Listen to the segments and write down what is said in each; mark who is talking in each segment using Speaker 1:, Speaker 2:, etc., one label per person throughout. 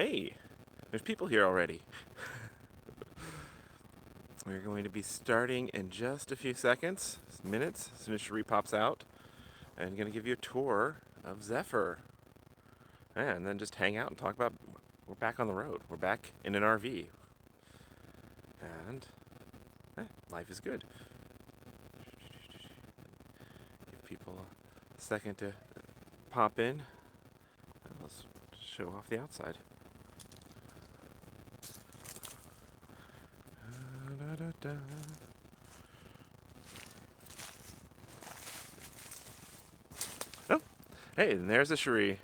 Speaker 1: Hey, there's people here already. We're going to be starting in just a few minutes, as soon as Cherie pops out, and going to give you a tour of Zephyr. And then just hang out and talk about, we're back on the road. We're back in an RV. And life is good. Give people a second to pop in. And let's show off the outside. Da-da-da. Oh, hey, and there's a Cherie.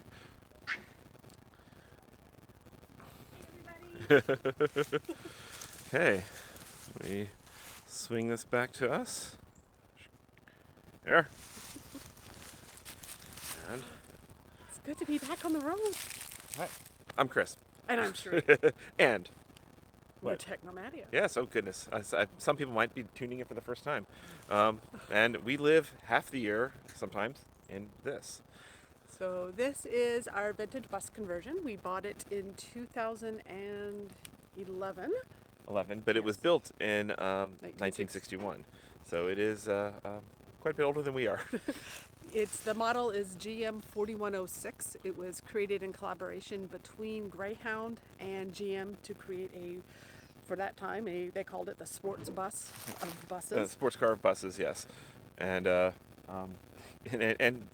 Speaker 1: Okay, we swing this back to us. There. And
Speaker 2: It's good to be back on the road.
Speaker 1: hi, I'm Chris.
Speaker 2: And I'm Cherie.
Speaker 1: And
Speaker 2: We're
Speaker 1: what?
Speaker 2: Technomadia.
Speaker 1: Yes, oh goodness. Some people might be tuning in for the first time. And we live half the year, sometimes, in this.
Speaker 2: So this is our vintage bus conversion. We bought it in 2011.
Speaker 1: 11, but it was
Speaker 2: Yes.
Speaker 1: built in 1961. So it is quite a bit older than we are.
Speaker 2: The model is GM 4106. It was created in collaboration between Greyhound and GM to create for that time, they called it the sports bus of buses.
Speaker 1: Sports car buses, yes. And, and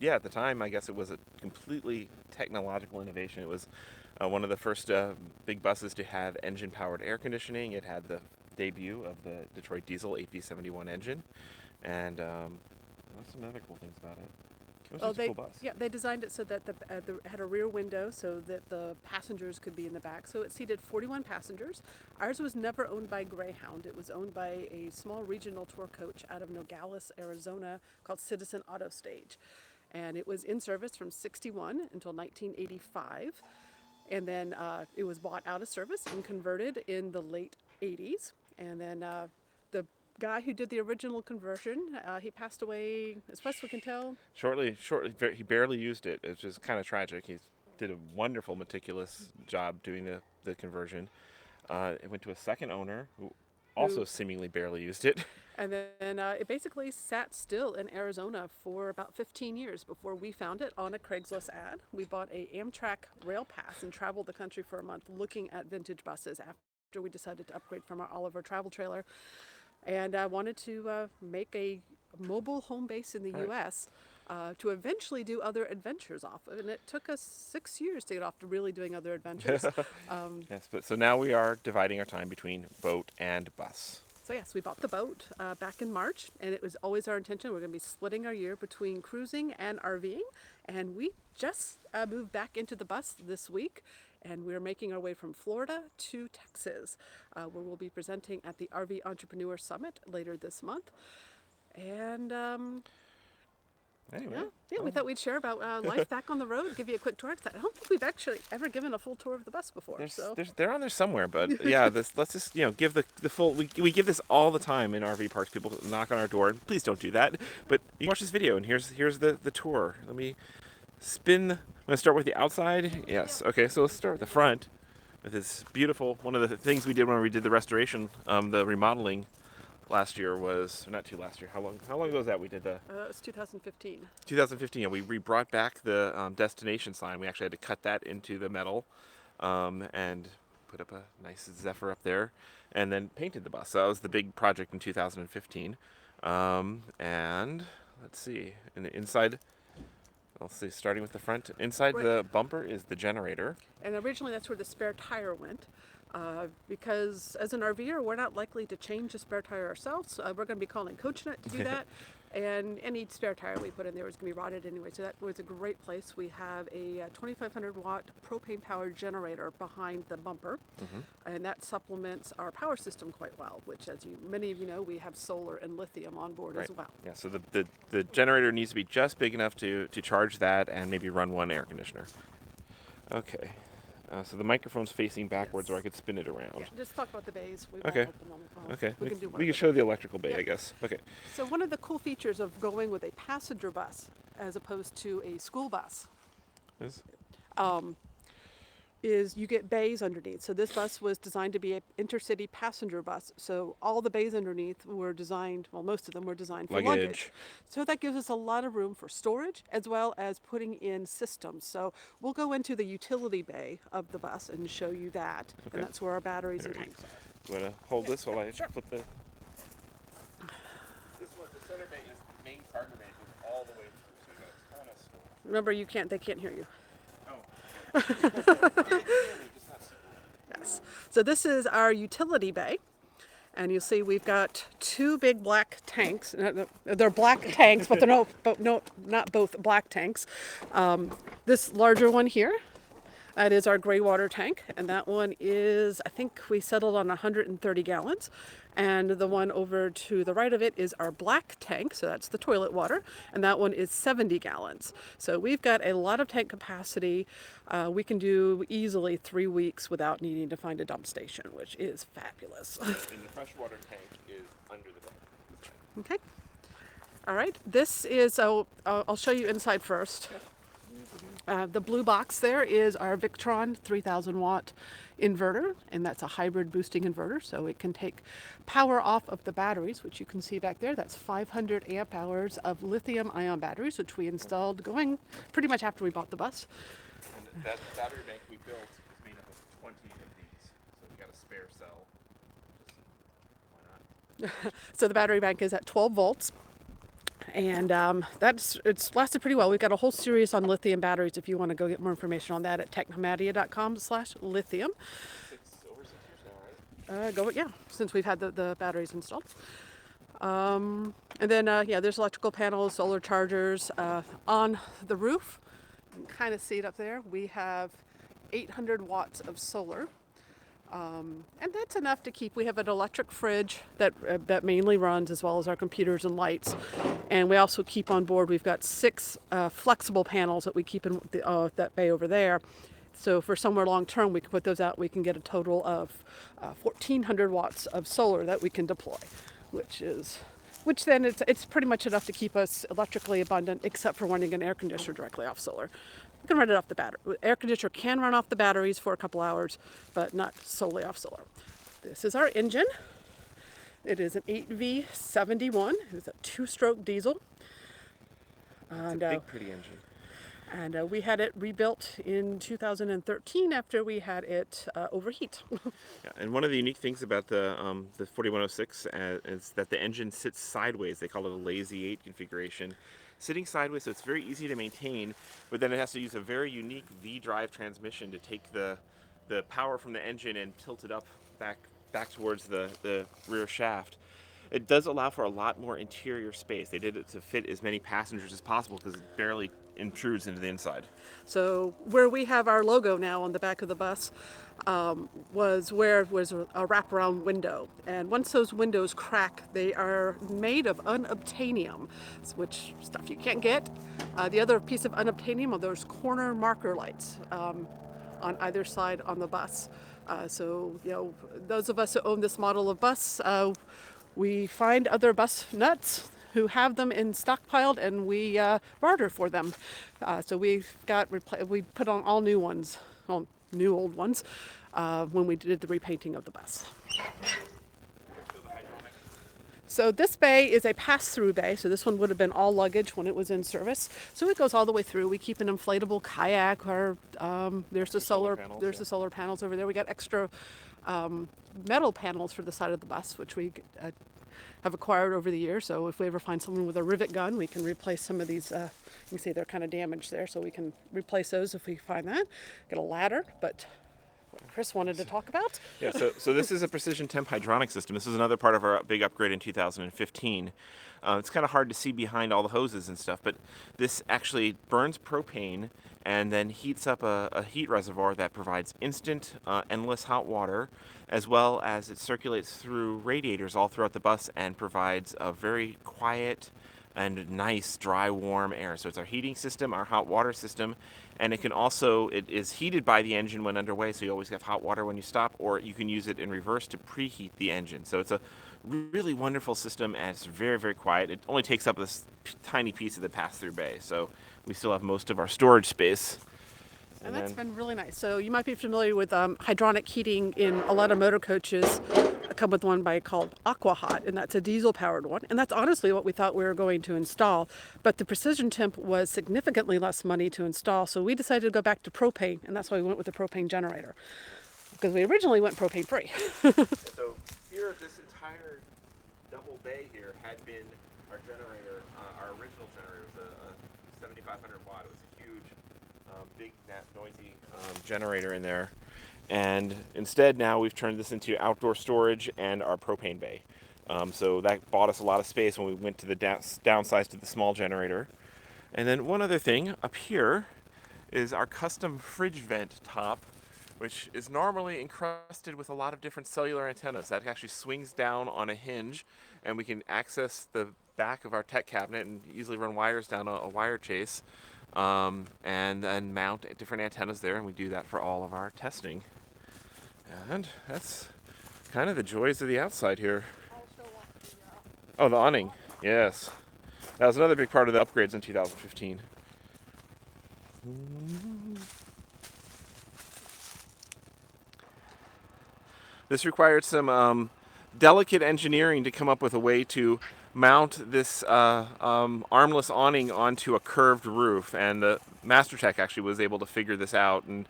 Speaker 1: yeah, at the time, I guess it was a completely technological innovation. It was one of the first big buses to have engine-powered air conditioning. It had the debut of the Detroit diesel 8V71 engine. And what's some other cool things about it? It was just a cool bus.
Speaker 2: They designed it so that it had a rear window so that the passengers could be in the back. So it seated 41 passengers. Ours was never owned by Greyhound. It was owned by a small regional tour coach out of Nogales, Arizona called Citizen Auto Stage. And it was in service from 61 until 1985. And then it was bought out of service and converted in the late 80s. And then the guy who did the original conversion, he passed away, as best we can tell.
Speaker 1: Shortly, he barely used it. It's just kind of tragic. He did a wonderful, meticulous job doing the conversion. It went to a second owner who also seemingly barely used it.
Speaker 2: And then it basically sat still in Arizona for about 15 years before we found it on a Craigslist ad. We bought a Amtrak rail pass and traveled the country for a month looking at vintage buses after we decided to upgrade from our Oliver travel trailer. And I wanted to make a mobile home base in the
Speaker 1: Right.
Speaker 2: U.S. To eventually do other adventures off of. And it took us 6 years to get off to really doing other adventures.
Speaker 1: Yes, but so now we are dividing our time between boat and bus.
Speaker 2: So yes, we bought the boat back in March, and it was always our intention we're going to be splitting our year between cruising and RVing. And we just moved back into the bus this week, and we're making our way from Florida to Texas, where we'll be presenting at the RV Entrepreneur Summit later this month. And
Speaker 1: Anyway,
Speaker 2: we thought we'd share about life back on the road, give you a quick tour. 'Cause I don't think we've actually ever given a full tour of the bus before.
Speaker 1: they're on there somewhere, but yeah, let's just give the full. We give this all the time in RV parks. People knock on our door. Please don't do that. But you watch this video, and here's the tour. Let me spin. I'm gonna start with the outside. Yes. Okay. So let's start with the front. With this beautiful. One of the things we did when we did the restoration, the remodeling last year was not too last year. How long ago was that we did the?
Speaker 2: It was 2015.
Speaker 1: 2015. We brought back the destination sign. We actually had to cut that into the metal, and put up a nice Zephyr up there, and then painted the bus. So that was the big project in 2015. And let's see, in the inside. Let's see, starting with the front. Inside the bumper is the generator.
Speaker 2: And originally that's where the spare tire went. Because as an RVer, we're not likely to change the spare tire ourselves. We're going to be calling CoachNet to do that. And any spare tire we put in there is going to be rotted anyway. So that was a great place. We have a 2,500 watt propane powered generator behind the bumper. And that supplements our power system quite well, which, as many of you know, we have solar and lithium on board as well.
Speaker 1: Yeah, so the generator needs to be just big enough to charge that and maybe run one air conditioner. Okay. So the microphone's facing backwards, or I could spin it around.
Speaker 2: Yeah, just talk about the bays. We
Speaker 1: Okay.
Speaker 2: won't open them.
Speaker 1: Okay.
Speaker 2: We
Speaker 1: can show the electrical bay,
Speaker 2: Yeah.
Speaker 1: I guess. Okay.
Speaker 2: So one of the cool features of going with a passenger bus as opposed to a school bus,
Speaker 1: This-
Speaker 2: is you get bays underneath. So this bus was designed to be an intercity passenger bus. So all the bays underneath were designed, well, most of them were designed for luggage. So that gives us a lot of room for storage as well as putting in systems. So we'll go into the utility bay of the bus and show you that.
Speaker 1: Okay.
Speaker 2: And that's where our batteries and
Speaker 1: There you
Speaker 2: tanks are.
Speaker 1: You want to hold this while I
Speaker 2: Sure.
Speaker 1: put the... This one, the center bay is the main cargo bay, goes all the way through, so you got a ton of storage.
Speaker 2: Remember, they can't hear you.
Speaker 1: Oh.
Speaker 2: Yes. So this is our utility bay. And you'll see we've got two big black tanks. They're black tanks, but not both black tanks. This larger one here, that is our gray water tank, and that one is, I think we settled on 130 gallons. And the one over to the right of it is our black tank, so that's the toilet water, and that one is 70 gallons. So we've got a lot of tank capacity. We can do easily 3 weeks without needing to find a dump station, which is fabulous.
Speaker 1: And the freshwater tank is under the bed.
Speaker 2: Okay. All right. This is, I'll show you inside first. The blue box there is our Victron 3000 watt inverter, and that's a hybrid boosting inverter, so it can take power off of the batteries, which you can see back there. That's 500 amp hours of lithium ion batteries, which we installed going pretty much after we bought the bus.
Speaker 1: And that battery bank we built is made up of 20 of these, so we got a spare cell. Just, why not?
Speaker 2: So the battery bank is at 12 volts. And it's lasted pretty well. We've got a whole series on lithium batteries if you want to go get more information on that at technomadia.com/lithium.
Speaker 1: Over 6 years now, right?
Speaker 2: Yeah, since we've had the batteries installed. And then, there's electrical panels, solar chargers on the roof. You can kind of see it up there. We have 800 watts of solar. And that's enough to keep. We have an electric fridge that mainly runs, as well as our computers and lights. And we also keep on board, we've got 6 flexible panels that we keep in that bay over there. So for somewhere long term, we can put those out. We can get a total of 1,400 watts of solar that we can deploy, which then it's pretty much enough to keep us electrically abundant, except for running an air conditioner directly off solar. You can run it off the battery. Air conditioner can run off the batteries for a couple hours, but not solely off solar. This is our engine. It is an 8V71. It's a 2-stroke diesel.
Speaker 1: It's a big, pretty engine.
Speaker 2: And we had it rebuilt in 2013 after we had it overheat.
Speaker 1: Yeah, and one of the unique things about the 4106 is that the engine sits sideways. They call it a lazy 8 configuration. Sitting sideways, so it's very easy to maintain, but then it has to use a very unique V-drive transmission to take the power from the engine and tilt it up back towards the rear shaft. It does allow for a lot more interior space. They did it to fit as many passengers as possible because it barely intrudes into the inside.
Speaker 2: So where we have our logo now on the back of the bus was where it was a wraparound window. And once those windows crack, they are made of unobtainium, which stuff you can't get. The other piece of unobtainium are those corner marker lights on either side on the bus. So, those of us who own this model of bus, we find other bus nuts who have them in stockpiled, and we barter for them. So we put on all new ones, well, new old ones, when we did the repainting of the bus. So this bay is a pass-through bay. So this one would have been all luggage when it was in service. So it goes all the way through. We keep an inflatable kayak. Or there's the solar panels over there. We got extra metal panels for the side of the bus, which we have acquired over the years. So if we ever find someone with a rivet gun, we can replace some of these. You can see they're kind of damaged there, so we can replace those if we find that. Get a ladder, but what Chris wanted to talk about.
Speaker 1: Yeah, so this is a precision temp hydronic system. This is another part of our big upgrade in 2015. It's kind of hard to see behind all the hoses and stuff, but this actually burns propane and then heats up a heat reservoir that provides instant, endless hot water, as well as it circulates through radiators all throughout the bus and provides a very quiet and nice, dry, warm air. So it's our heating system, our hot water system, and it is heated by the engine when underway, so you always have hot water when you stop, or you can use it in reverse to preheat the engine. So it's a really wonderful system, and it's very, very quiet. It only takes up this tiny piece of the pass-through bay, so we still have most of our storage space.
Speaker 2: And that's been really nice. So you might be familiar with hydronic heating in a lot of motor coaches. I come with one called Aqua Hot, and that's a diesel-powered one. And that's honestly what we thought we were going to install. But the Precision Temp was significantly less money to install, so we decided to go back to propane, and that's why we went with the propane generator. Because we originally went propane free.
Speaker 1: So here, this entire double bay here had been our generator. Our original generator was a 7,500 watt. It was a huge, big, noisy generator in there. And instead now we've turned this into outdoor storage and our propane bay. So that bought us a lot of space when we went to the downsize to the small generator. And then one other thing up here is our custom fridge vent top, which is normally encrusted with a lot of different cellular antennas. That actually swings down on a hinge, and we can access the back of our tech cabinet and easily run wires down a wire chase, and then mount different antennas there, and we do that for all of our testing. And that's kind of the joys of the outside here. Oh, the awning. Yes. That was another big part of the upgrades in 2015. This required some delicate engineering to come up with a way to mount this armless awning onto a curved roof, and the MasterTech actually was able to figure this out and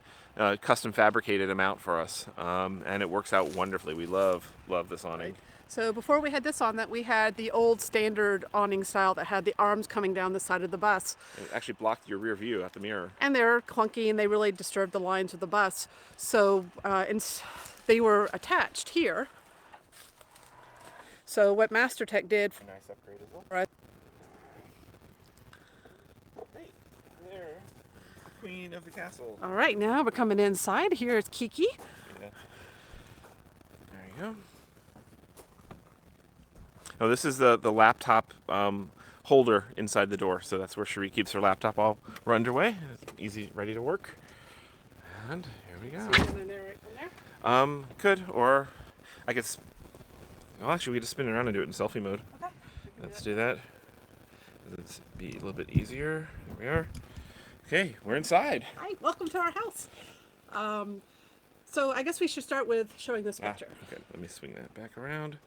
Speaker 1: custom fabricated a mount for us, and it works out wonderfully. We love this awning.
Speaker 2: So before we had this on, that we had the old standard awning style that had the arms coming down the side of the bus.
Speaker 1: It actually blocked your rear view out the mirror.
Speaker 2: And they're clunky and they really disturbed the lines of the bus. So they were attached here. So what MasterTech did,
Speaker 1: A nice upgrade as well.
Speaker 2: right,
Speaker 1: Hey, there, queen of the castle.
Speaker 2: all right, now we're coming inside. Here is Keiki.
Speaker 1: Yeah. There you go. Oh, this is the laptop holder inside the door, so that's where Cherie keeps her laptop all run away. Easy, ready to work. And here we go.
Speaker 2: So in there, right from there.
Speaker 1: Could, or I could. Well, actually, we could just spin it around and do it in selfie mode.
Speaker 2: Okay.
Speaker 1: Let's do that. Let's be a little bit easier. There we are. Okay, we're inside.
Speaker 2: Hi, welcome to our house. So I guess we should start with showing this picture.
Speaker 1: Okay, let me swing that back around.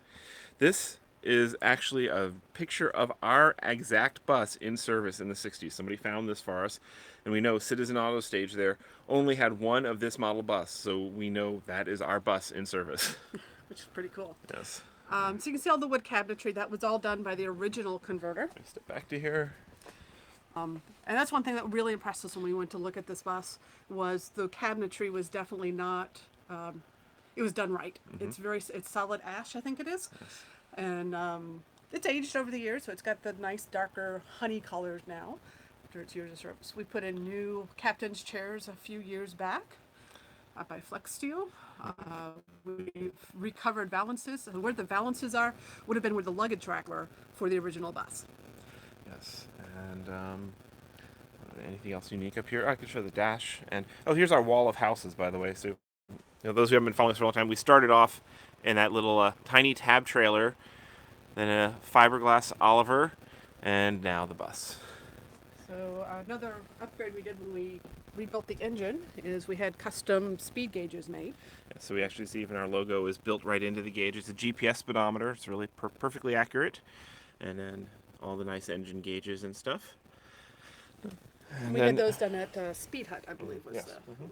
Speaker 1: This is actually a picture of our exact bus in service in the 60s. Somebody found this for us, and we know Citizen Auto Stage there only had one of this model bus, so we know that is our bus in service.
Speaker 2: Which is pretty cool.
Speaker 1: Yes.
Speaker 2: So you can see all the wood cabinetry. That was all done by the original converter.
Speaker 1: Step back to here.
Speaker 2: And that's one thing that really impressed us when we went to look at this bus, was the cabinetry was definitely not, it was done right. It's solid ash, I think it is.
Speaker 1: Yes.
Speaker 2: And it's aged over the years, so it's got the nice darker honey colors now after its years of service. We put in new captain's chairs a few years back by Flex Steel. We've recovered valances. Where the valances are would have been where the luggage rack were for the original bus.
Speaker 1: Yes. And anything else unique up here? I could show the dash. And oh, here's our wall of houses, by the way. So, those who haven't been following us for a long time, we started off in that little tiny tab trailer, then a fiberglass Oliver, and now the bus.
Speaker 2: So another upgrade we did when we rebuilt the engine is we had custom speed gauges made.
Speaker 1: Yeah, so we actually see even our logo is built right into the gauge. It's a GPS speedometer. It's really perfectly accurate. And then all the nice engine gauges and stuff. And
Speaker 2: We had those done at Speed Hut, I believe, was
Speaker 1: yes.
Speaker 2: the
Speaker 1: And we've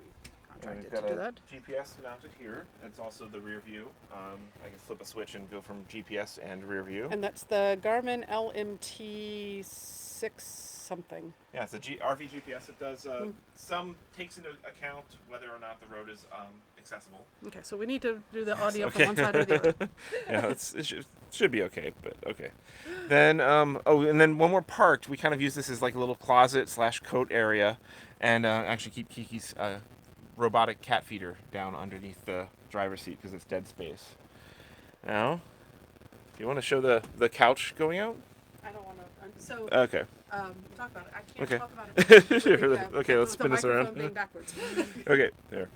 Speaker 2: contracted
Speaker 1: got
Speaker 2: to do
Speaker 1: a
Speaker 2: that.
Speaker 1: GPS mounted here. It's also the rear view. I can flip a switch and go from GPS and rear view.
Speaker 2: And that's the Garmin LMT 6 something.
Speaker 1: Yeah, it's a RV GPS. It does takes into account whether or not the road is accessible.
Speaker 2: Okay, so we need to do the audio
Speaker 1: Okay.
Speaker 2: from one side or the other.
Speaker 1: Yeah, it should be okay, but okay. Then and then when we're parked, we kind of use this as like a little closet / coat area, and actually keep Kiki's robotic cat feeder down underneath the driver's seat because it's dead space. Now, do you want to show the couch going out?
Speaker 2: I don't want to. So
Speaker 1: Okay.
Speaker 2: talk about it. I can't
Speaker 1: Okay.
Speaker 2: talk about it.
Speaker 1: Sure.
Speaker 2: Yeah,
Speaker 1: Okay, let's
Speaker 2: with
Speaker 1: spin
Speaker 2: the
Speaker 1: this around.
Speaker 2: microphone being backwards.
Speaker 1: Okay, there.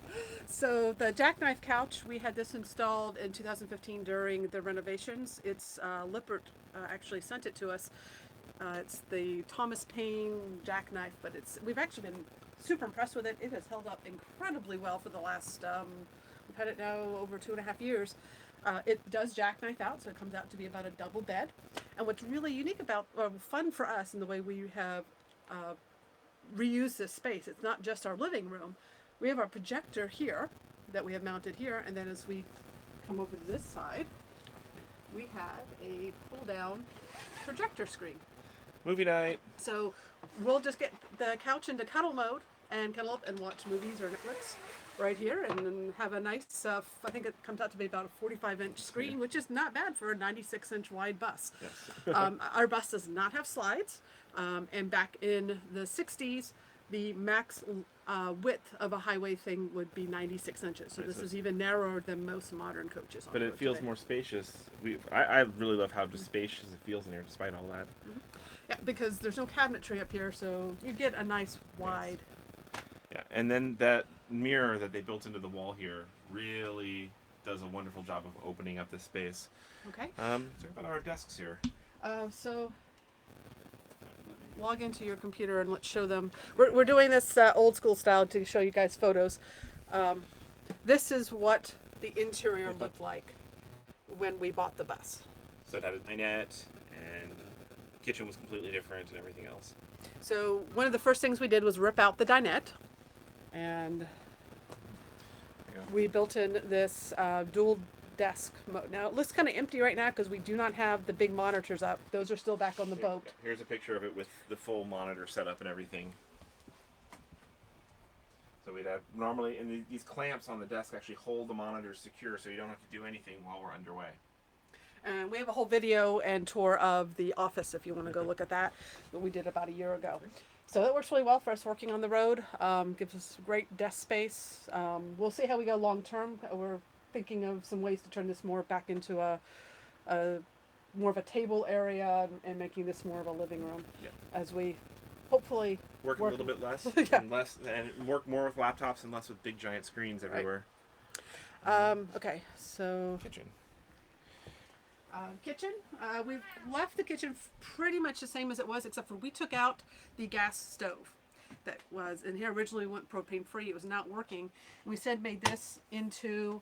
Speaker 2: So the jackknife couch, we had this installed in 2015 during the renovations. It's Lippert actually sent it to us. It's the Thomas Paine jackknife, but we've actually been super impressed with it. It has held up incredibly well for the last, we've had it now over 2.5 years. It does jackknife out, so it comes out to be about a double bed. And what's really unique about, fun for us in the way we have reused this space, it's not just our living room. We have our projector here that we have mounted here, and then as we come over to this side, we have a pull-down projector screen.
Speaker 1: Movie night.
Speaker 2: So we'll just get the couch into cuddle mode and cuddle up and watch movies or Netflix right here, and then have a nice, I think it comes out to be about a 45-inch screen, which is not bad for a 96-inch wide bus.
Speaker 1: Yes.
Speaker 2: Our bus does not have slides, and back in the 60s, the max width of a highway thing would be 96 inches. So this is even narrower than most modern coaches.
Speaker 1: But it feels more spacious. I really love how spacious it feels in here, despite all that.
Speaker 2: Mm-hmm. Yeah, because there's no cabinetry up here, so you get a nice wide.
Speaker 1: Yeah, and then that mirror that they built into the wall here really does a wonderful job of opening up this space.
Speaker 2: Okay.
Speaker 1: Talk about our desks here.
Speaker 2: So log into your computer and let's show them. We're doing this old school style to show you guys photos. This is what the interior looked like when we bought the bus.
Speaker 1: So it had a dinette, and the kitchen was completely different and everything else.
Speaker 2: So one of the first things we did was rip out the dinette, and we built in this dual desk mode. Now it looks kind of empty right now because we do not have the big monitors up. Those are still back on the boat.
Speaker 1: Here's a picture of it with the full monitor setup and everything. So we'd have normally, and these clamps on the desk actually hold the monitors secure, so you don't have to do anything while we're underway.
Speaker 2: And we have a whole video and tour of the office if you want to go look at that we did about a year ago. So it works really well for us working on the road. Gives us great desk space. We'll see how we go long term. We're thinking of some ways to turn this more back into a more of a table area and making this more of a living room as we hopefully
Speaker 1: work a little bit less and work more with laptops and less with big giant screens everywhere.
Speaker 2: Okay, so
Speaker 1: kitchen.
Speaker 2: We've left the kitchen pretty much the same as it was, except for we took out the gas stove that was in here. Originally went propane free. It was not working. And we said made this into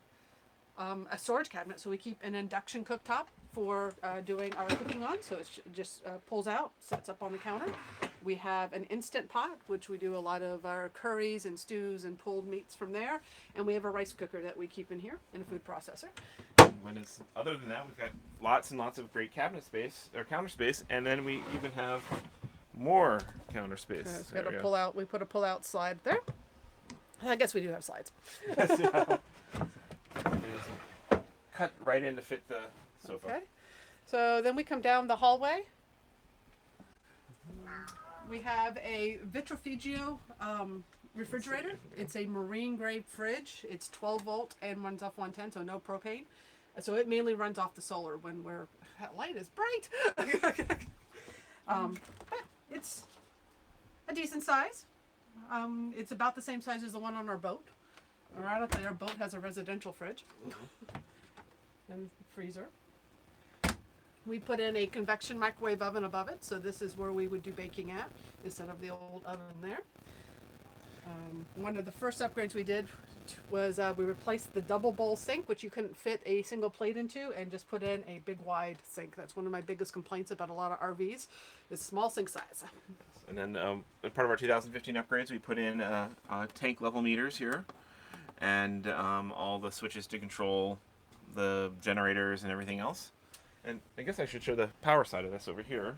Speaker 2: a storage cabinet, so we keep an induction cooktop for doing our cooking on. So it just pulls out, sets up on the counter. We have an instant pot, which we do a lot of our curries and stews and pulled meats from there. And we have a rice cooker that we keep in here and a food processor.
Speaker 1: Other than that, we've got lots and lots of great cabinet space or counter space, and then we even have more counter space.
Speaker 2: So we put a pull-out slide there. I guess we do have slides.
Speaker 1: Cut right in to fit the sofa.
Speaker 2: Okay. So then we come down the hallway. We have a Vitrofigio refrigerator. It's a marine grade fridge. It's 12 volt and runs off 110, so no propane. So it mainly runs off the solar when that light is bright. But it's a decent size. It's about the same size as the one on our boat. Right up there, our boat has a residential fridge and freezer. We put in a convection microwave oven above it, so this is where we would do baking at instead of the old oven there. One of the first upgrades we did was we replaced the double bowl sink, which you couldn't fit a single plate into, and just put in a big wide sink. That's one of my biggest complaints about a lot of RVs is small sink size.
Speaker 1: And then as part of our 2015 upgrades, we put in tank level meters here, and all the switches to control the generators and everything else. And I guess I should show the power side of this over here.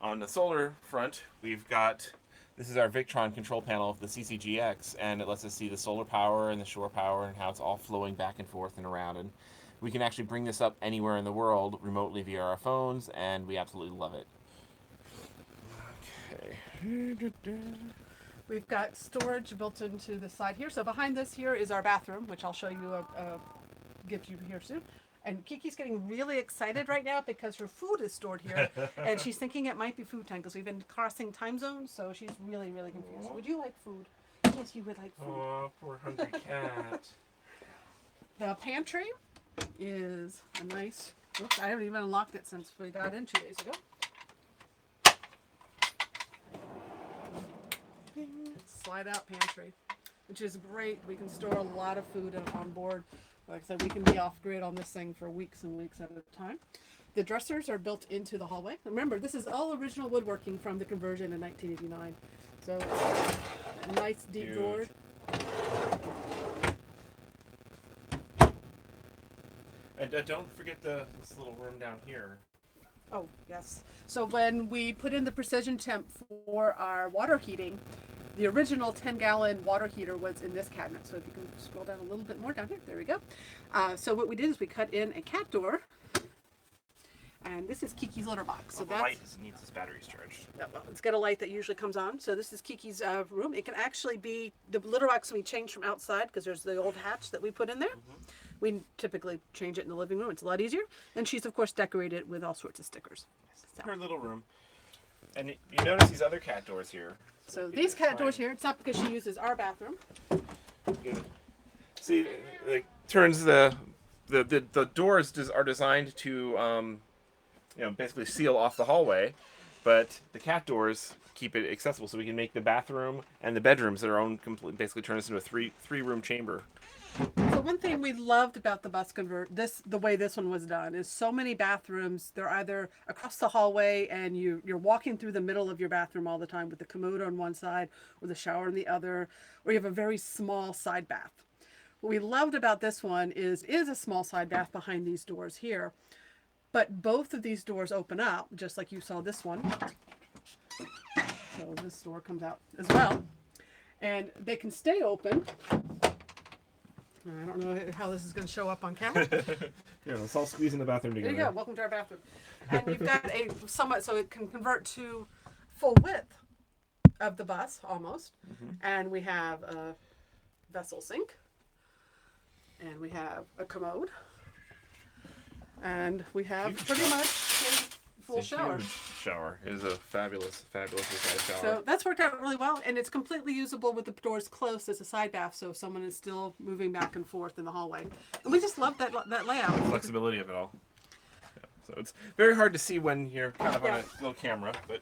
Speaker 1: On the solar front, we've got, this is our Victron control panel of the CCGX, and it lets us see the solar power and the shore power and how it's all flowing back and forth and around. And we can actually bring this up anywhere in the world remotely via our phones, and we absolutely love it. Okay.
Speaker 2: We've got storage built into the side here. So behind this here is our bathroom, which I'll show you gift you here soon. And Kiki's getting really excited right now because her food is stored here, and she's thinking it might be food time because we've been crossing time zones, so she's really, really confused. Would you like food? Yes, you would like food.
Speaker 1: Oh, poor hungry cat.
Speaker 2: The pantry is a nice, oops, I haven't even unlocked it since we got in 2 days ago. slide-out pantry, which is great. We can store a lot of food on board. Like I said, we can be off-grid on this thing for weeks and weeks at a time. The dressers are built into the hallway. Remember, this is all original woodworking from the conversion in 1989. So, a nice deep
Speaker 1: Huge.
Speaker 2: door.
Speaker 1: And don't forget this little room down here.
Speaker 2: Oh, yes. So when we put in the precision temp for our water heating, the original 10-gallon water heater was in this cabinet. So if you can scroll down a little bit more down here, there we go. So what we did is we cut in a cat door, and this is Kiki's litter box. So
Speaker 1: the light needs its batteries charged.
Speaker 2: well, it's got a light that usually comes on. So this is Kiki's room. It can actually be the litter box we change from outside because there's the old hatch that we put in there. Mm-hmm. We typically change it in the living room. It's a lot easier. And she's, of course, decorated with all sorts of stickers. So.
Speaker 1: Her little room. And you notice these other cat doors here.
Speaker 2: So these cat doors here, it's not because she uses our bathroom.
Speaker 1: See, it turns the doors are designed to, basically seal off the hallway, but the cat doors keep it accessible, so we can make the bathroom and the bedrooms their own. Basically, turn this into a three-room chamber.
Speaker 2: So one thing we loved about the bus the way this one was done, is so many bathrooms. They're either across the hallway and you're walking through the middle of your bathroom all the time with the commode on one side or the shower on the other, or you have a very small side bath. What we loved about this one is a small side bath behind these doors here, but both of these doors open up just like you saw this one. So this door comes out as well, and they can stay open. I don't know how this is going to show up on camera.
Speaker 1: Yeah, let's all squeeze in the bathroom together.
Speaker 2: There you go. Welcome to our bathroom. And you've got a somewhat, so it can convert to full width of the bus almost. Mm-hmm. And we have a vessel sink. And we have a commode. And we have pretty much a full shower.
Speaker 1: Shower. It is a fabulous shower.
Speaker 2: So that's worked out really well, and it's completely usable with the doors closed as a side bath, so if someone is still moving back and forth in the hallway. And we just love that layout.
Speaker 1: The flexibility of it all. Yeah. So it's very hard to see when you're kind of on a little camera, but.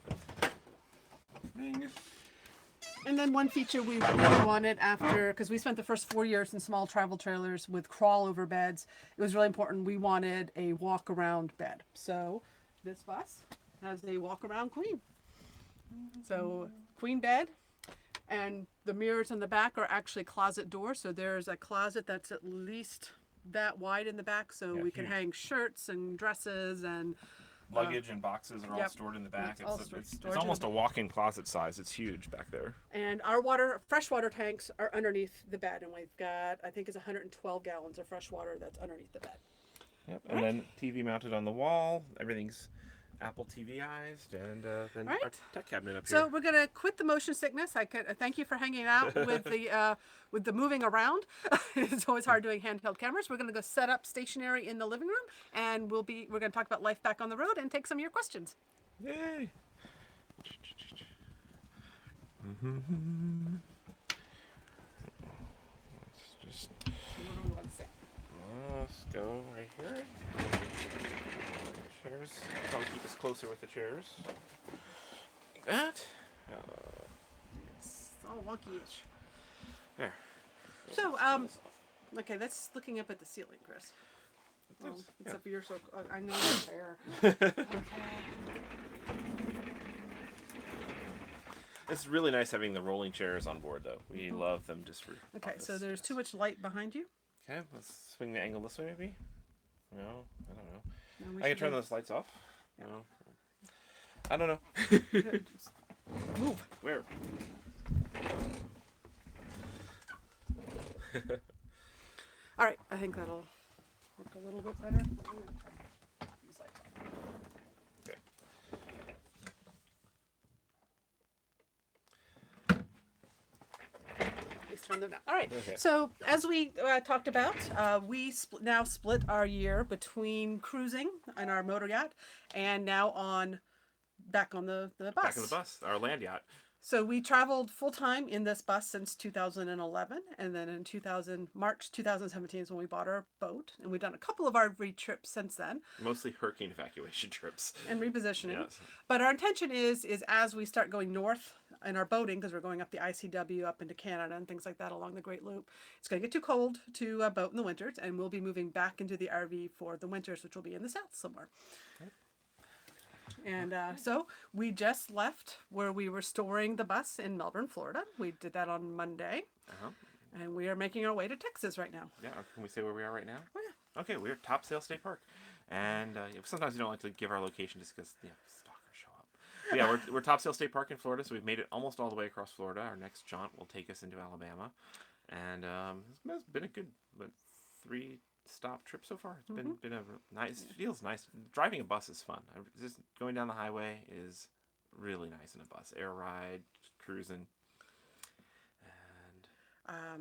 Speaker 2: And then one feature we really wanted because we spent the first 4 years in small travel trailers with crawl over beds, it was really important. We wanted a walk around bed. So this bus has a walk around queen. So queen bed, and the mirrors in the back are actually closet doors. So there's a closet that's at least that wide in the back, so we can hang shirts and dresses and
Speaker 1: luggage and boxes are all stored in the back. It's almost a walk-in closet size. It's huge back there.
Speaker 2: And our freshwater tanks are underneath the bed, and we've got, I think it's 112 gallons of fresh water that's underneath the bed.
Speaker 1: Yep. And then TV mounted on the wall. Everything's Apple TVized, and then our tech cabinet up here.
Speaker 2: So we're gonna quit the motion sickness. I thank you for hanging out with the moving around. It's always hard doing handheld cameras. We're gonna go set up stationary in the living room, and we're gonna talk about life back on the road and take some of your questions.
Speaker 1: Yay! Let's go right here. Chairs. I'll keep us closer with the chairs. Like that.
Speaker 2: It's all wonky-ish.
Speaker 1: There.
Speaker 2: So, okay, that's looking up at the ceiling, Chris. Well, except for your I know your chair.
Speaker 1: It's really nice having the rolling chairs on board, though. We love them just for.
Speaker 2: Okay, so there's too much light behind you.
Speaker 1: Okay, let's swing the angle this way, maybe. No, I don't know.
Speaker 2: No,
Speaker 1: I can turn those lights off. No, I don't know.
Speaker 2: Move.
Speaker 1: Where?
Speaker 2: All right, I think that'll work a little bit better.
Speaker 1: Okay.
Speaker 2: Please turn them down. All right.
Speaker 1: Okay.
Speaker 2: So as we talked about, we now split our year between cruising on our motor yacht and now back on the bus.
Speaker 1: Back on the bus, our land yacht.
Speaker 2: So we traveled full time in this bus since 2011, and then in March 2017 is when we bought our boat, and we've done a couple of RV trips since then.
Speaker 1: Mostly hurricane evacuation trips.
Speaker 2: And repositioning.
Speaker 1: Yes.
Speaker 2: But our intention is as we start going north in our boating, because we're going up the ICW up into Canada and things like that along the Great Loop, it's going to get too cold to boat in the winters, and we'll be moving back into the RV for the winters, which will be in the south somewhere. And so we just left where we were storing the bus in Melbourne, Florida. We did that on Monday. And we are making our way to Texas right now.
Speaker 1: Yeah, can we say where we are right now?
Speaker 2: Oh, yeah.
Speaker 1: Okay, we're at Topsail State Park. And sometimes we don't like to give our location just because stalkers show up. But yeah, we're Topsail State Park in Florida, so we've made it almost all the way across Florida. Our next jaunt will take us into Alabama. And it's been a good 3-stop trip so far. It's been a nice, feels nice. Driving a bus is fun. Just going down the highway is really nice in a bus. Air ride, cruising.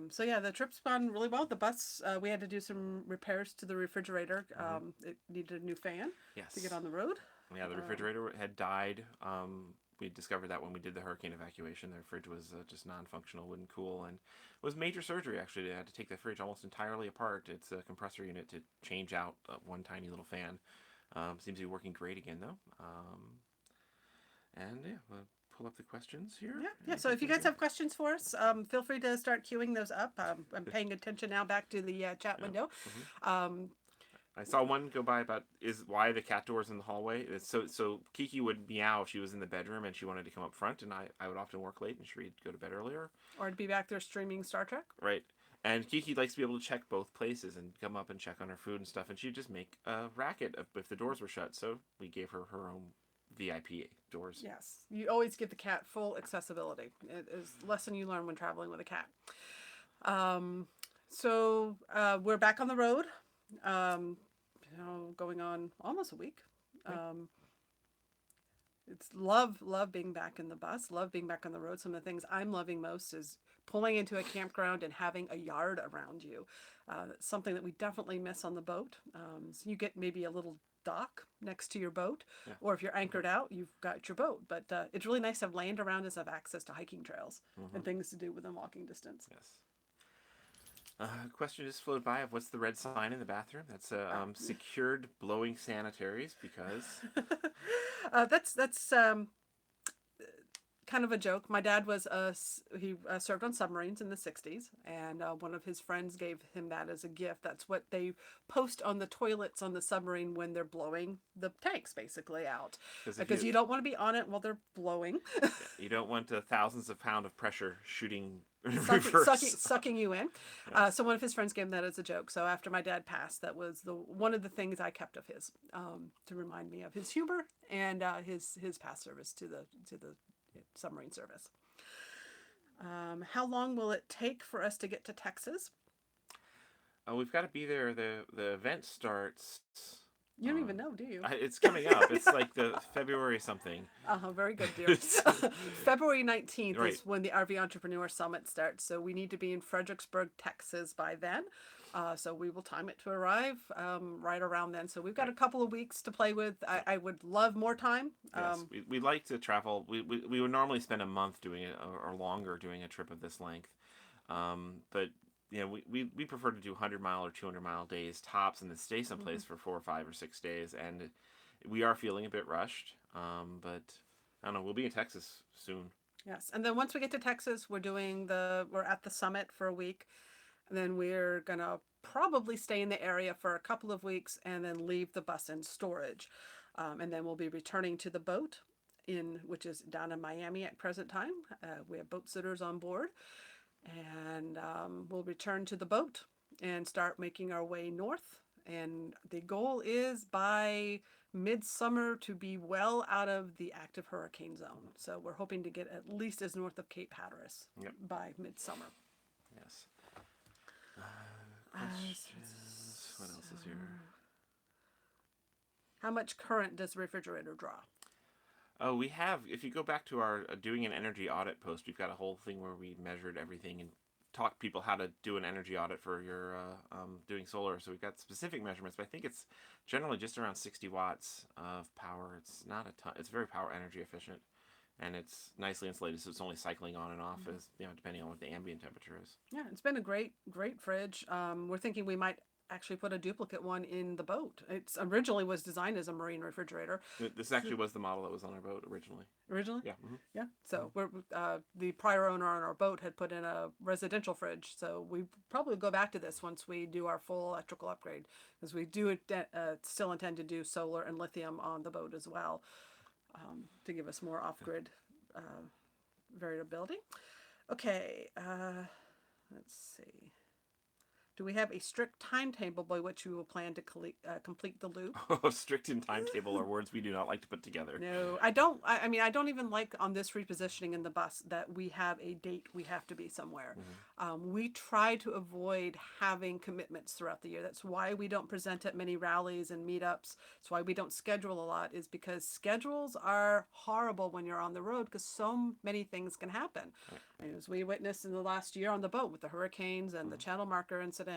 Speaker 2: So yeah, the trip's gone really well. The bus, we had to do some repairs to the refrigerator. It needed a new fan to get on the road.
Speaker 1: Yeah, the refrigerator had died. We discovered that when we did the hurricane evacuation. The fridge was just non-functional, wouldn't cool, and it was major surgery actually. They had to take the fridge almost entirely apart. It's a compressor unit to change out one tiny little fan. Seems to be working great again though. And yeah, we'll pull up the questions here.
Speaker 2: Yeah. So if you guys have questions for us, feel free to start queuing those up. I'm paying attention now back to the chat window.
Speaker 1: I saw one go by about why the cat doors in the hallway. So Keiki would meow if she was in the bedroom and she wanted to come up front, and I would often work late and she'd go to bed earlier.
Speaker 2: Or to be back there streaming Star Trek.
Speaker 1: Right. And Keiki likes to be able to check both places and come up and check on her food and stuff, and she'd just make a racket if the doors were shut. So we gave her her own VIP doors.
Speaker 2: Yes. You always give the cat full accessibility. It is a lesson you learn when traveling with a cat. So we're back on the road. Going on almost a week. It's love being back in the bus, love being back on the road. Some of the things I'm loving most is pulling into a campground and having a yard around you. That's something that we definitely miss on the boat. So you get maybe a little dock next to your boat, or if you're anchored out, you've got your boat. But it's really nice to have land around us, have access to hiking trails and things to do within walking distance.
Speaker 1: Yes. Question just flowed by of what's the red sign in the bathroom? That's secured blowing sanitaries because
Speaker 2: that's kind of a joke. My dad was he served on submarines in the 60s, and one of his friends gave him that as a gift. That's what they post on the toilets on the submarine when they're blowing the tanks basically out, because you don't want to be on it while they're blowing.
Speaker 1: You don't want thousands of pounds of pressure shooting
Speaker 2: sucking you in. Yes. So one of his friends gave him that as a joke. So after my dad passed, that was one of the things I kept of his, to remind me of his humor and his past service to the submarine service. How long will it take for us to get to Texas?
Speaker 1: We've got to be there. The event starts.
Speaker 2: You don't even know, do you?
Speaker 1: It's coming up. It's like the February something.
Speaker 2: Very good, dear. February 19th
Speaker 1: right.
Speaker 2: is when the RV Entrepreneur Summit starts. So we need to be in Fredericksburg, Texas by then. So we will time it to arrive right around then. So we've got a couple of weeks to play with. I would love more time.
Speaker 1: Yes, we like to travel. We would normally spend a month doing it or longer doing a trip of this length. But we prefer to do 100-mile or 200-mile days tops and then stay someplace for 4 or 5 or 6 days. And we are feeling a bit rushed. But I don't know. We'll be in Texas soon.
Speaker 2: Yes, and then once we get to Texas, we're at the summit for a week. And then we're going to probably stay in the area for a couple of weeks and then leave the bus in storage. And then we'll be returning to the boat, which is down in Miami at present time. We have boat sitters on board. And we'll return to the boat and start making our way north. And the goal is by midsummer to be well out of the active hurricane zone. So we're hoping to get at least as north of Cape Hatteras by midsummer.
Speaker 1: Yes. Questions. What else is here?
Speaker 2: How much current does the refrigerator draw?
Speaker 1: Oh, we have. If you go back to our doing an energy audit post, we've got a whole thing where we measured everything and taught people how to do an energy audit for your doing solar. So we've got specific measurements, but I think it's generally just around 60 watts of power. It's not a ton. It's very power energy efficient. And it's nicely insulated, so it's only cycling on and off as depending on what the ambient temperature is.
Speaker 2: Yeah, it's been a great fridge. We're thinking we might actually put a duplicate one in the boat. It originally was designed as a marine refrigerator.
Speaker 1: This actually was the model that was on our boat originally.
Speaker 2: Originally?
Speaker 1: Yeah.
Speaker 2: Yeah. So the prior owner on our boat had put in a residential fridge. So we probably go back to this once we do our full electrical upgrade, because we do still intend to do solar and lithium on the boat as well, to give us more off-grid variability. Okay. Let's see. Do we have a strict timetable by which we will plan to complete the loop?
Speaker 1: Strict and timetable are words we do not like to put together.
Speaker 2: No, I don't. I mean, I don't even like on this repositioning in the bus that we have a date we have to be somewhere. We try to avoid having commitments throughout the year. That's why we don't present at many rallies and meetups. That's why we don't schedule a lot, is because schedules are horrible when you're on the road, because so many things can happen. Right. As we witnessed in the last year on the boat with the hurricanes and the channel marker incident,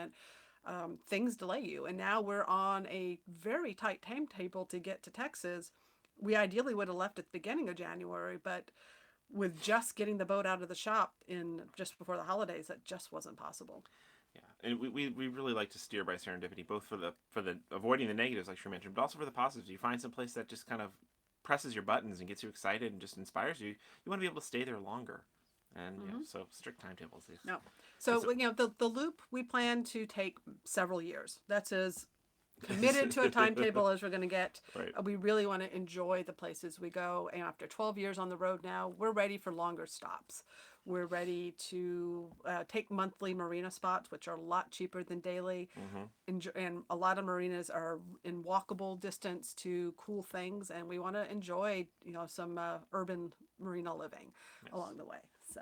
Speaker 2: things delay you. And now we're on a very tight timetable to get to Texas. We ideally would have left at the beginning of January, but with just getting the boat out of the shop in just before the holidays, that just wasn't possible.
Speaker 1: Yeah, and we really like to steer by serendipity, both for the avoiding the negatives, like she mentioned, but also for the positives. You find some place that just kind of presses your buttons and gets you excited and just inspires you. You want to be able to stay there longer. And yeah, so strict timetables.
Speaker 2: No. So, you know, the loop we plan to take several years. That's as committed to a timetable as we're going to get.
Speaker 1: Right.
Speaker 2: We really want to enjoy the places we go. And after 12 years on the road now, we're ready for longer stops. We're ready to take monthly marina spots, which are a lot cheaper than daily. And a lot of marinas are in walkable distance to cool things. And we want to enjoy, you know, some urban marina living along the way. So.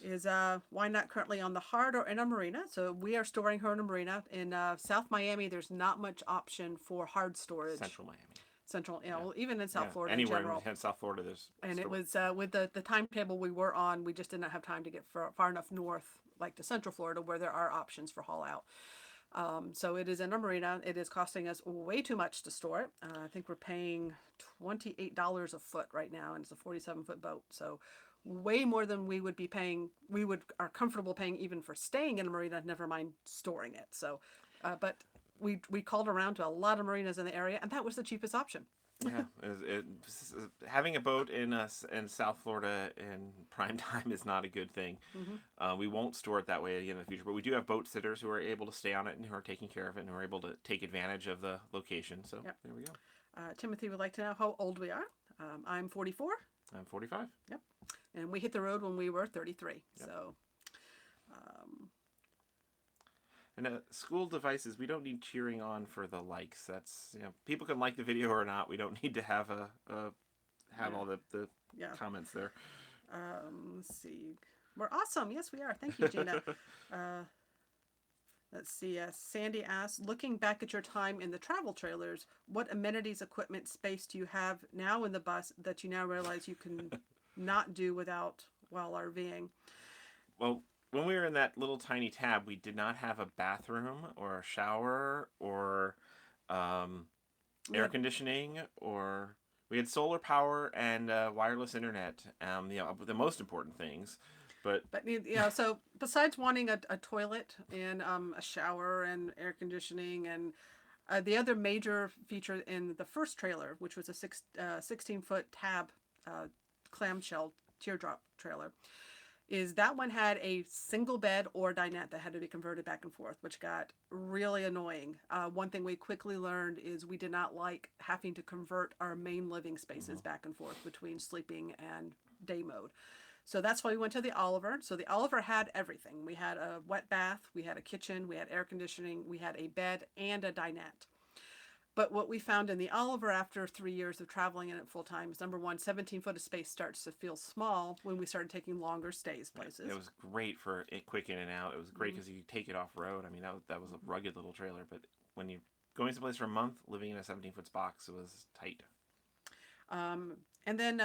Speaker 2: Is why not currently on the hard or in a marina? So we are storing her in a marina. In South Miami, there's not much option for hard storage.
Speaker 1: Central Miami.
Speaker 2: Central, you know, even in South Florida
Speaker 1: Anywhere
Speaker 2: in general.
Speaker 1: in South Florida, there's.
Speaker 2: And it was with the timetable we were on, we just did not have time to get far enough north, like to Central Florida, where there are options for haul out. So it is in a marina. It is costing us way too much to store it. I think we're paying $28 a foot right now, and it's a 47-foot boat. So way more than we would be paying. Are comfortable paying even for staying in a marina, never mind storing it. So, but we called around to a lot of marinas in the area, and that was the cheapest option.
Speaker 1: Yeah, having a boat in South Florida in prime time is not a good thing. We won't store it that way again in the future, but we do have boat sitters who are able to stay on it and who are taking care of it and who are able to take advantage of the location. So there we go.
Speaker 2: Timothy would like to know how old we are. I'm 44.
Speaker 1: I'm 45.
Speaker 2: Yep. And we hit the road when we were 33. Yep. So.
Speaker 1: And school devices, we don't need cheering on for the likes. That's, you know, people can like the video or not. We don't need to have all the comments there.
Speaker 2: Let's see. We're awesome. Yes, we are. Thank you, Gina. Let's see. Sandy asks, looking back at your time in the travel trailers, what amenities, equipment, space do you have now in the bus that you now realize you can not do without while RVing?
Speaker 1: Well, when we were in that little tiny tab, we did not have a bathroom or a shower or air conditioning, or we had solar power and wireless internet. You know, the most important things. But
Speaker 2: you know, so besides wanting a toilet and a shower and air conditioning, and the other major feature in the first trailer, which was a 16-foot tab clamshell teardrop trailer, is that one had a single bed or dinette that had to be converted back and forth, which got really annoying. One thing we quickly learned is we did not like having to convert our main living spaces back and forth between sleeping and day mode. So that's why we went to the Oliver. So the Oliver had everything. We had a wet bath, we had a kitchen, we had air conditioning, we had a bed and a dinette. But what we found in the Oliver after 3 years of traveling in it full time is, number one, 17-foot of space starts to feel small when we started taking longer stays places.
Speaker 1: It was great for a quick in and out. It was great because you could take it off road. I mean, that was a rugged little trailer. But when you're going someplace for a month, living in a 17-foot box, it was tight.
Speaker 2: And then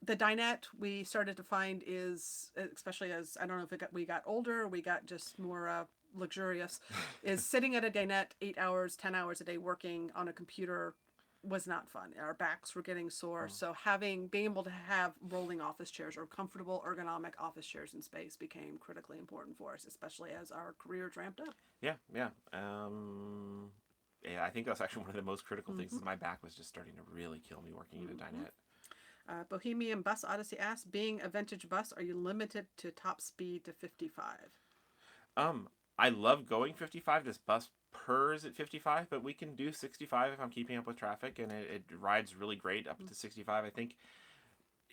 Speaker 2: the dinette we started to find is, especially as, I don't know if we got older or we got just more luxurious, is sitting at a dinette 8 hours, 10 hours a day working on a computer was not fun. Our backs were getting sore. So being able to have rolling office chairs or comfortable ergonomic office chairs in space became critically important for us, especially as our careers ramped up.
Speaker 1: Yeah, yeah. Yeah, I think that's actually one of the most critical things. Is my back was just starting to really kill me working at a dinette.
Speaker 2: Bohemian Bus Odyssey asks, being a vintage bus, are you limited to top speed to 55?
Speaker 1: Um, I love going 55. This bus purrs at 55, but we can do 65 if I'm keeping up with traffic, and it rides really great up to 65. I think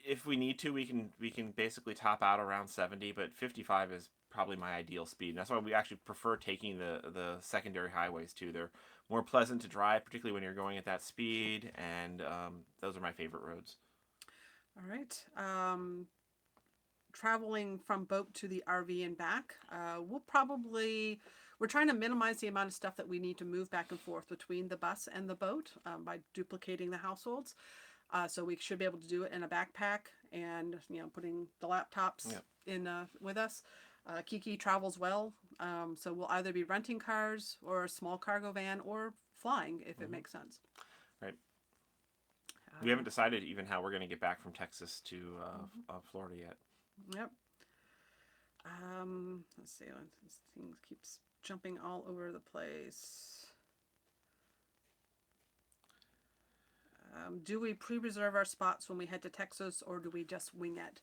Speaker 1: if we need to, we can basically top out around 70, but 55 is probably my ideal speed. And that's why we actually prefer taking the secondary highways too. They're more pleasant to drive, particularly when you're going at that speed, and those are my favorite roads.
Speaker 2: All right. Traveling from boat to the RV and back, we're trying to minimize the amount of stuff that we need to move back and forth between the bus and the boat by duplicating the households. So we should be able to do it in a backpack and, putting the laptops in with us. Keiki travels well, so we'll either be renting cars or a small cargo van or flying if it makes sense.
Speaker 1: Right. We haven't decided even how we're going to get back from Texas to Florida yet.
Speaker 2: Yep. Let's see. This thing keeps jumping all over the place. Do we pre-reserve our spots when we head to Texas, or do we just wing it?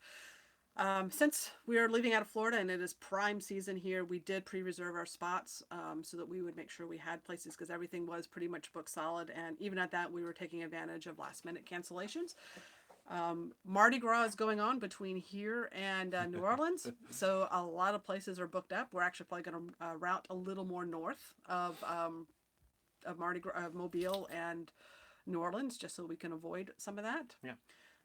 Speaker 2: Since we are leaving out of Florida and it is prime season here, we did pre-reserve our spots so that we would make sure we had places, because everything was pretty much booked solid. And even at that, we were taking advantage of last-minute cancellations. Mardi Gras is going on between here and New Orleans, so a lot of places are booked up. We're actually probably going to route a little more north of Mardi Gras, of Mobile and New Orleans, just so we can avoid some of that.
Speaker 1: Yeah.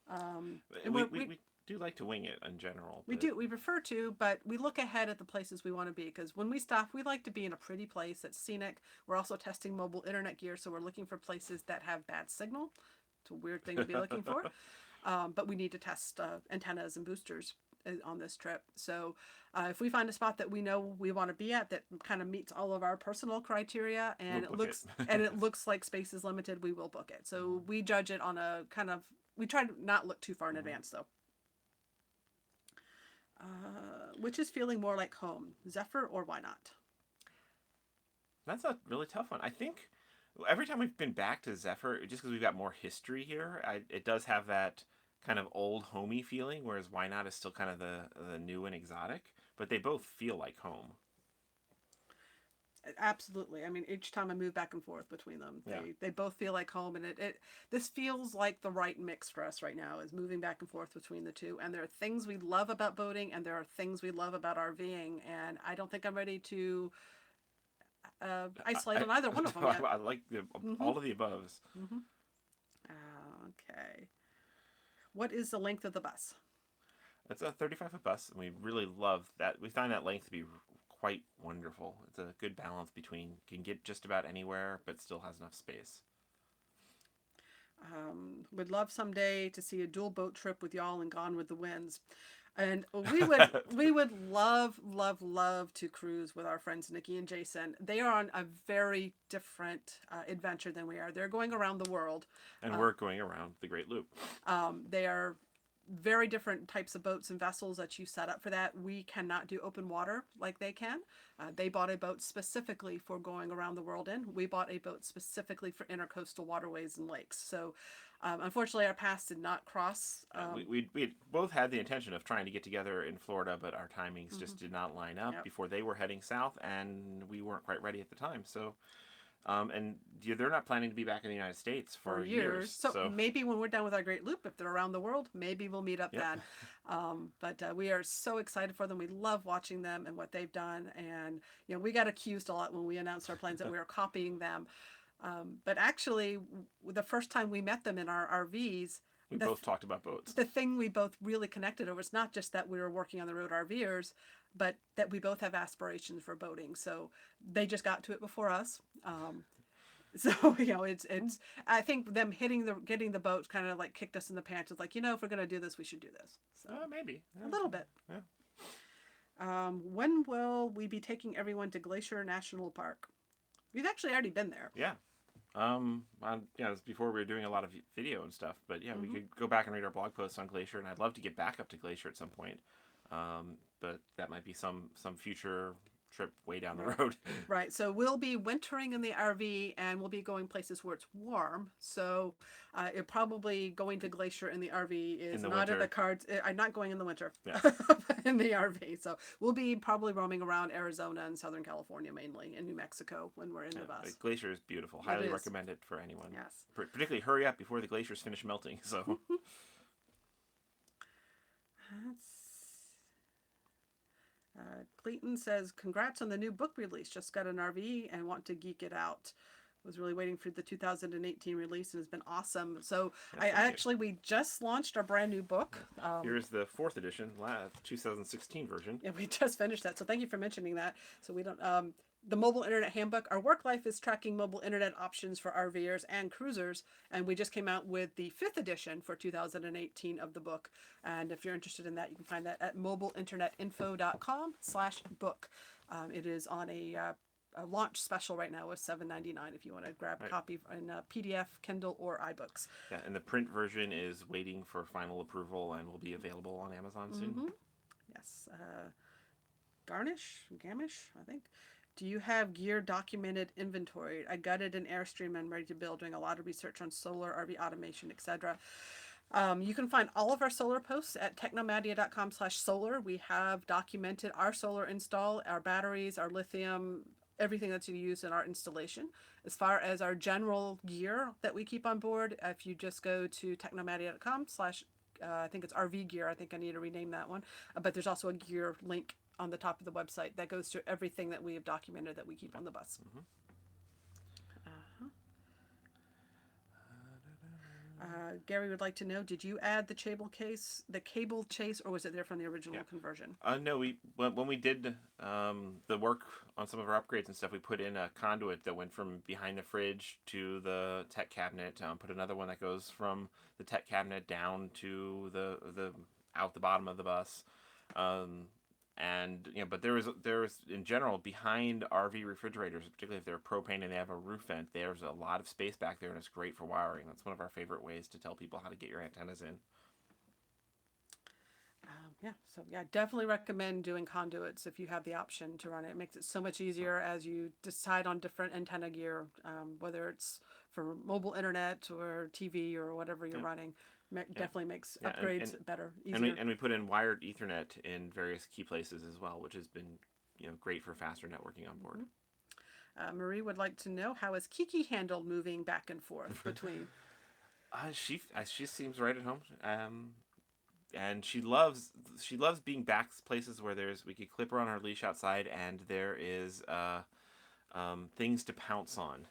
Speaker 2: And
Speaker 1: We do like to wing it in general.
Speaker 2: We do. We prefer to, but we look ahead at the places we want to be, because when we stop, we like to be in a pretty place that's scenic. We're also testing mobile internet gear, so we're looking for places that have bad signal. It's a weird thing to be looking for. But we need to test antennas and boosters on this trip. So if we find a spot that we know we want to be at that kind of meets all of our personal criteria and it looks like space is limited, we will book it. So we judge it on a we try to not look too far in advance though. Which is feeling more like home, Zephyr or why not?
Speaker 1: That's a really tough one. I think every time we've been back to Zephyr, just because we've got more history here, it does have that kind of old homey feeling, whereas Why Not is still kind of the new and exotic, but they both feel like home.
Speaker 2: Absolutely. I mean, each time I move back and forth between them, they both feel like home, and this feels like the right mix for us right now, is moving back and forth between the two. And there are things we love about boating, and there are things we love about RVing, and I don't think I'm ready to isolate on either one of them yet.
Speaker 1: I like all of the aboves.
Speaker 2: Okay. What is the length of the bus?
Speaker 1: It's a 35-foot bus, and we really love that. We find that length to be quite wonderful. It's a good balance between can get just about anywhere, but still has enough space.
Speaker 2: Would love someday to see a dual boat trip with y'all and Gone with the Winds. And we would love to cruise with our friends Nikki and Jason. They are on a very different adventure than we are. They're going around the world.
Speaker 1: And we're going around the Great Loop.
Speaker 2: They are very different types of boats and vessels that you set up for that. We cannot do open water like they can. They bought a boat specifically for going around the world in. We bought a boat specifically for intercoastal waterways and lakes. So unfortunately, our paths did not cross.
Speaker 1: We both had the intention of trying to get together in Florida, but our timings just did not line up before they were heading south, and we weren't quite ready at the time. So, and they're not planning to be back in the United States for years.
Speaker 2: So maybe when we're done with our Great Loop, if they're around the world, maybe we'll meet up then. But we are so excited for them. We love watching them and what they've done. And we got accused a lot when we announced our plans that we were copying them. But actually, the first time we met them in our RVs,
Speaker 1: we both talked about boats.
Speaker 2: The thing we both really connected over is not just that we were working on the road RVers, but that we both have aspirations for boating. So they just got to it before us. So it's I think them getting the boat kind of like kicked us in the pants. It's like, if we're gonna do this, we should do this. So
Speaker 1: maybe
Speaker 2: a little bit.
Speaker 1: Yeah.
Speaker 2: When will we be taking everyone to Glacier National Park? We've actually already been there.
Speaker 1: Yeah. It was before we were doing a lot of video and stuff, but yeah, we
Speaker 2: Mm-hmm.
Speaker 1: could go back and read our blog posts on Glacier, and I'd love to get back up to Glacier at some point. But that might be some future trip way down the
Speaker 2: Right.
Speaker 1: road.
Speaker 2: Right. So we'll be wintering in the RV and we'll be going places where it's warm. So it probably going to Glacier in the RV
Speaker 1: In
Speaker 2: is
Speaker 1: the
Speaker 2: not in the
Speaker 1: winter.
Speaker 2: cards. I'm not going in the winter
Speaker 1: Yeah.
Speaker 2: in the RV. So we'll be probably roaming around Arizona and Southern California mainly and New Mexico when we're in the
Speaker 1: The
Speaker 2: bus.
Speaker 1: glacier is beautiful.
Speaker 2: It
Speaker 1: Highly
Speaker 2: is.
Speaker 1: recommend it for anyone.
Speaker 2: Yes.
Speaker 1: Particularly hurry up before the glaciers finish melting. So
Speaker 2: That's Clayton says, "Congrats on the new book release. Just got an RV and want to geek it out. Was really waiting for the 2018 release and it's been awesome." So
Speaker 1: yeah,
Speaker 2: I
Speaker 1: thank you.
Speaker 2: actually we just launched our brand new book.
Speaker 1: Here's the fourth edition, 2016 version.
Speaker 2: Yeah, we just finished that. So thank you for mentioning that. So we don't the mobile internet handbook. Our work life is tracking mobile internet options for RVers and cruisers, and we just came out with the fifth edition for 2018 of the book. And if you're interested in that, you can find that at mobileinternetinfo.com/book. It is on a launch special right now with $7.99 if you want to grab a
Speaker 1: Right.
Speaker 2: copy in PDF, Kindle, or iBooks.
Speaker 1: Yeah, and the print version is waiting for final approval and will be available on Amazon soon.
Speaker 2: Mm-hmm. Yes. Gamish, I think. Do you have gear documented inventory? I gutted an Airstream and ready to build, doing a lot of research on solar, RV automation, etc. You can find all of our solar posts at technomadia.com/solar. We have documented our solar install, our batteries, our lithium, everything that's used in our installation. As far as our general gear that we keep on board, if you just go to technomadia.com slash I think it's RV gear. I think I need to rename that one. But there's also a gear link on the top of the website that goes to everything that we have documented that we keep on the bus.
Speaker 1: Mm-hmm.
Speaker 2: Uh-huh. Gary would like to know: did you add the cable chase, or was it there from the original
Speaker 1: Yeah.
Speaker 2: conversion?
Speaker 1: No, when we did the work on some of our upgrades and stuff, we put in a conduit that went from behind the fridge to the tech cabinet. Put another one that goes from the tech cabinet down to the out the bottom of the bus. Um, and but there was in general behind RV refrigerators, particularly if they're propane and they have a roof vent, there's a lot of space back there, and it's great for wiring. That's one of our favorite ways to tell people how to get your antennas in.
Speaker 2: Yeah, definitely recommend doing conduits if you have the option to run it. It makes it so much easier as you decide on different antenna gear, whether it's for mobile internet or TV or whatever you're
Speaker 1: Yeah.
Speaker 2: running.
Speaker 1: Yeah.
Speaker 2: Definitely makes
Speaker 1: Yeah,
Speaker 2: upgrades better,
Speaker 1: and we
Speaker 2: easier.
Speaker 1: and we put in wired Ethernet in various key places as well, which has been great for faster networking on board.
Speaker 2: Marie would like to know, how is Keiki handled moving back and forth between?
Speaker 1: She seems right at home, and she loves being back places where we could clip her on her leash outside, and there is things to pounce on,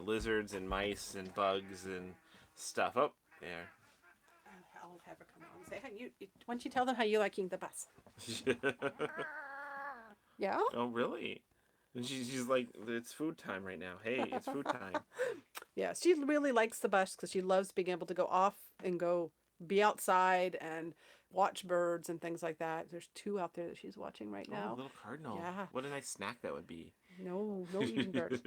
Speaker 1: lizards and mice and bugs and stuff. Oh, there.
Speaker 2: I'll have her come on and say, "Hey, why don't you tell them how you liking the bus?" Yeah.
Speaker 1: Oh, really? And she's like, it's food time right now. Hey, it's food time.
Speaker 2: Yeah, she really likes the bus because she loves being able to go off and go be outside and watch birds and things like that. There's two out there that she's watching right
Speaker 1: Oh,
Speaker 2: now.
Speaker 1: little cardinal.
Speaker 2: Yeah.
Speaker 1: What a nice snack that would be.
Speaker 2: No, no eating birds.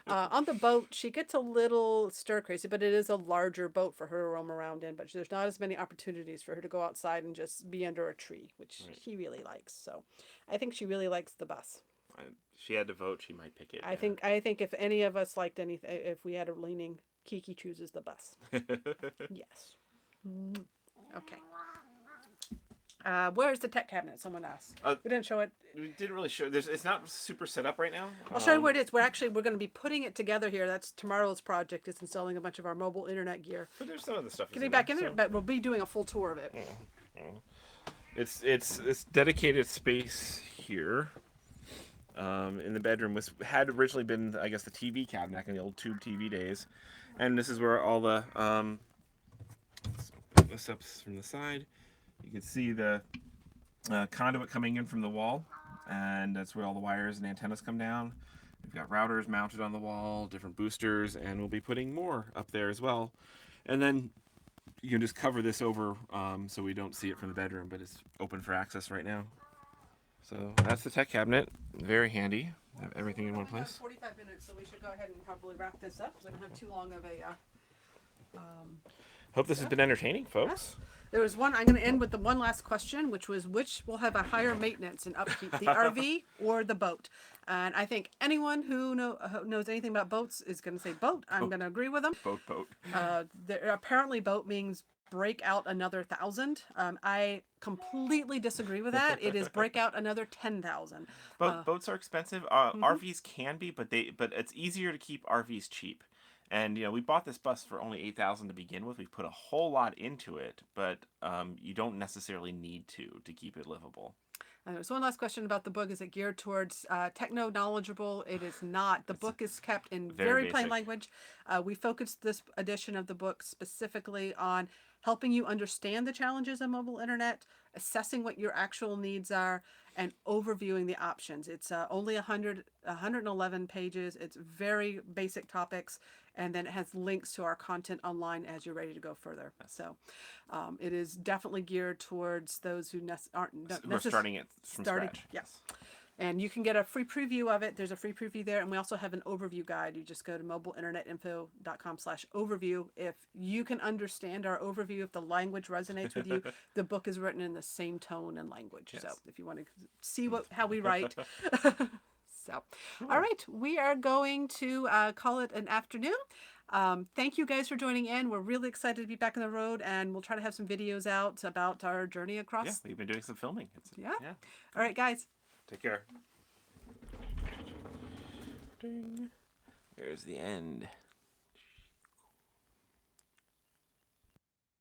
Speaker 2: On the boat, she gets a little stir crazy, but it is a larger boat for her to roam around in. But there's not as many opportunities for her to go outside and just be under a tree, which
Speaker 1: Right.
Speaker 2: she really likes. So I think she really likes the bus.
Speaker 1: If she had to vote, she might pick it.
Speaker 2: I think if any of us liked anything, if we had a leaning, Kiki chooses the bus. Yes. Okay. Where's the tech cabinet? Someone asked. We didn't show it.
Speaker 1: We didn't really show. It's not super set up right now.
Speaker 2: I'll show you where it is. We're going to be putting it together here. That's tomorrow's project. Is installing a bunch of our mobile internet gear.
Speaker 1: But there's some of the stuff.
Speaker 2: Getting back in it, but we'll be doing a full tour of it.
Speaker 1: It's dedicated space here. In the bedroom had originally been, I guess, the TV cabinet back in the old tube TV days, and this is where all the this up from the side. You can see the conduit coming in from the wall, and that's where all the wires and antennas come down. We've got routers mounted on the wall, different boosters, and we'll be putting more up there as well. And then you can just cover this over so we don't see it from the bedroom, but it's open for access right now. So that's the tech cabinet. Very handy. Have everything in one
Speaker 2: We have
Speaker 1: place.
Speaker 2: 45 minutes, so we should go ahead and probably wrap this up because I don't have too long of a.
Speaker 1: Hope this has been entertaining, folks.
Speaker 2: There was one. I'm going to end with the one last question, which was which will have a higher maintenance and upkeep, the RV or the boat? And I think anyone who knows anything about boats is going to say boat. I'm going to agree with them.
Speaker 1: Boat.
Speaker 2: Apparently, boat means break out another 1,000. I completely disagree with that. It is break out another 10,000.
Speaker 1: Boats are expensive. RVs can be, but it's easier to keep RVs cheap. And we bought this bus for only $8,000 to begin with. We put a whole lot into it, but you don't necessarily need to keep it livable.
Speaker 2: There's one last question about the book. Is it geared towards techno knowledgeable? It is not. The book is kept in very plain language. We focused this edition of the book specifically on helping you understand the challenges of mobile internet, assessing what your actual needs are, and overviewing the options. It's only 111 pages. It's very basic topics, and then it has links to our content online as you're ready to go further. So it is definitely geared towards those who aren't
Speaker 1: starting it from scratch.
Speaker 2: Yes. And you can get a free preview of it. There's a free preview there. And we also have an overview guide. You just go to mobileinternetinfo.com/overview. If you can understand our overview, if the language resonates with you, the book is written in the same tone and language. Yes. So if you want to see how we write. So, all right, we are going to call it an afternoon. Thank you guys for joining in. We're really excited to be back on the road, and we'll try to have some videos out about our journey across.
Speaker 1: Yeah, we've been doing some filming.
Speaker 2: Yeah. All right, guys.
Speaker 1: Take care. Ding. There's the end.